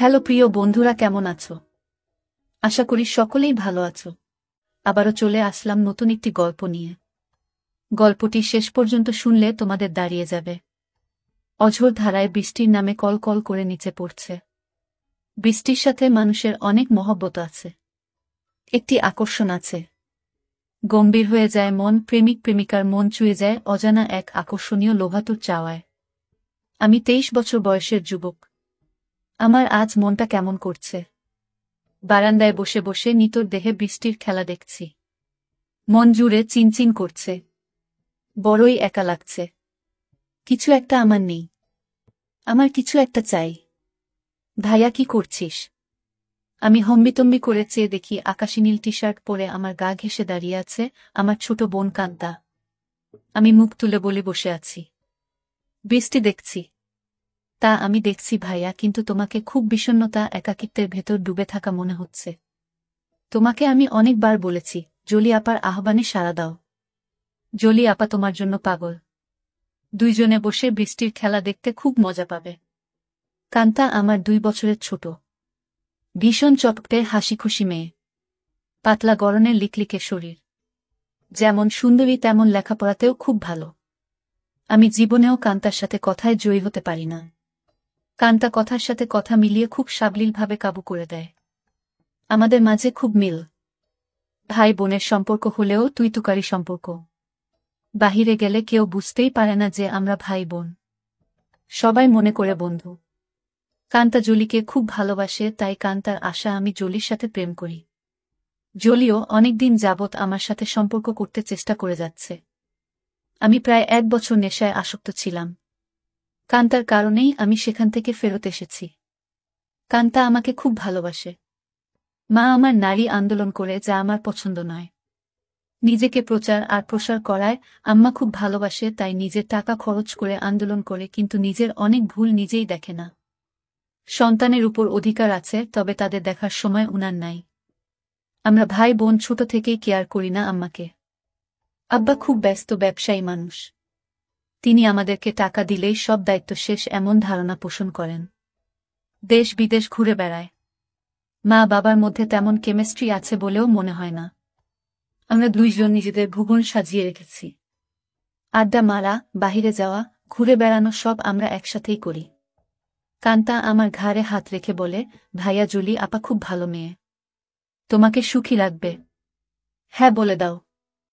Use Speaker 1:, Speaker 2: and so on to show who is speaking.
Speaker 1: Hello প্রিয় বন্ধুরা, কেমন আছো? আশা করি সকলেই ভালো আছো। আবারও চলে আসলাম নতুন একটি গল্প নিয়ে। গল্পটি শেষ পর্যন্ত শুনলে তোমাদের দাঁড়িয়ে যাবে। অঝোর ধারায় বৃষ্টির নামে কল কল করে নিচে পড়ছে। বৃষ্টির সাথে মানুষের অনেক মহব্বত আছে, একটি আকর্ষণ আছে। গম্ভীর হয়ে যায় মন, প্রেমিক প্রেমিকার মন চুয়ে যায় অজানা এক আকর্ষণীয় লোভাতুর চাওয়ায়। আমি 23 বছর বয়সের যুবক। আমার আজ মনটা কেমন করছে। বারান্দায় বসে বসে নিতর দেহে বৃষ্টির খেলা দেখছি। মন জুড়ে চিনচিন করছে। বড়ই একা লাগছে। কিছু একটা আমার নেই। আমার কিছু একটা চাই। ভাইয়া, কি করছিস? আমি হম্বিতম্বি করে চেয়ে দেখি আকাশি নীল টি শার্ট পরে আমার গা ঘেঁষে দাঁড়িয়ে আছে আমার ছোট বোন কান্তা। আমি মুখ তুলে বলে বসে আছি। বৃষ্টি দেখছি। তা আমি দেখছি ভাইয়া, কিন্তু তোমাকে খুব বিষণ্ণতা, একাকিত্বের ভেতর ডুবে থাকা মনে হচ্ছে। তোমাকে আমি অনেকবার বলেছি জলি আপার আহ্বানে সাড়া দাও। জলি আপা তোমার জন্য পাগল। দুইজনে বসে বৃষ্টির খেলা দেখতে খুব মজা পাবে। কান্তা আমার 2 বছরের ছোট, ভীষণ চটপটে হাসিখুশি মেয়ে। পাতলা গড়নের লিকলিকে শরীর। যেমন সুন্দরী তেমন লেখাপড়াতেও খুব ভালো। আমি জীবনেও কান্তার সাথে কথায় জয়ী হতে পারি না। কান্তা কথার সাথে কথা মিলিয়ে খুব সাবলীলভাবে কাবু করে দেয়। আমাদের মাঝে খুব মিল। ভাই বোনের সম্পর্ক হলেও তুই তুকারি সম্পর্ক। বাহিরে গেলে কেউ বুঝতেই পারে না যে আমরা ভাই বোন। সবাই মনে করে বন্ধু। কান্তা জলিকে খুব ভালোবাসে, তাই কান্তার আশা আমি জলির সাথে প্রেম করি। জলিও অনেকদিন যাবৎ আমার সাথে সম্পর্ক করতে চেষ্টা করে যাচ্ছে। আমি প্রায় 1 বছর নেশায় আসক্ত ছিলাম। কান্তার কারণেই আমি সেখান থেকে ফেরত এসেছি। কান্তা আমাকে খুব ভালোবাসে। মা আমার নারী আন্দোলন করে, যা আমার পছন্দ নয়। নিজেকে প্রচার আর প্রসার করায় আম্মা খুব ভালোবাসে, তাই নিজের টাকা খরচ করে আন্দোলন করে, কিন্তু নিজের অনেক ভুল নিজেই দেখে না। সন্তানের উপর অধিকার আছে, তবে তাদের দেখার সময় উনার নাই। আমরা ভাই বোন ছোট থেকেই কেয়ার করি না আম্মাকে। আব্বা খুব ব্যস্ত ব্যবসায়ী মানুষ। তিনি আমাদেরকে টাকা দিলেই সব দায়িত্ব শেষ, এমন ধারণা পোষণ করেন। দেশ বিদেশ ঘুরে বেড়ায়। মা বাবার মধ্যে তেমন কেমিস্ট্রি আছে বলেও মনে হয় না। আমরা দুইজন নিজেদের ভুবন সাজিয়ে রেখেছি। আড্ডা মারা, বাহিরে যাওয়া, ঘুরে বেড়ানো সব আমরা একসাথেই করি। কান্তা আমার ঘাড়ে হাত রেখে বলে, ভাইয়া, জলি আপা খুব ভালো মেয়ে। তোমাকে সুখী রাখবে। হ্যাঁ বলে দাও।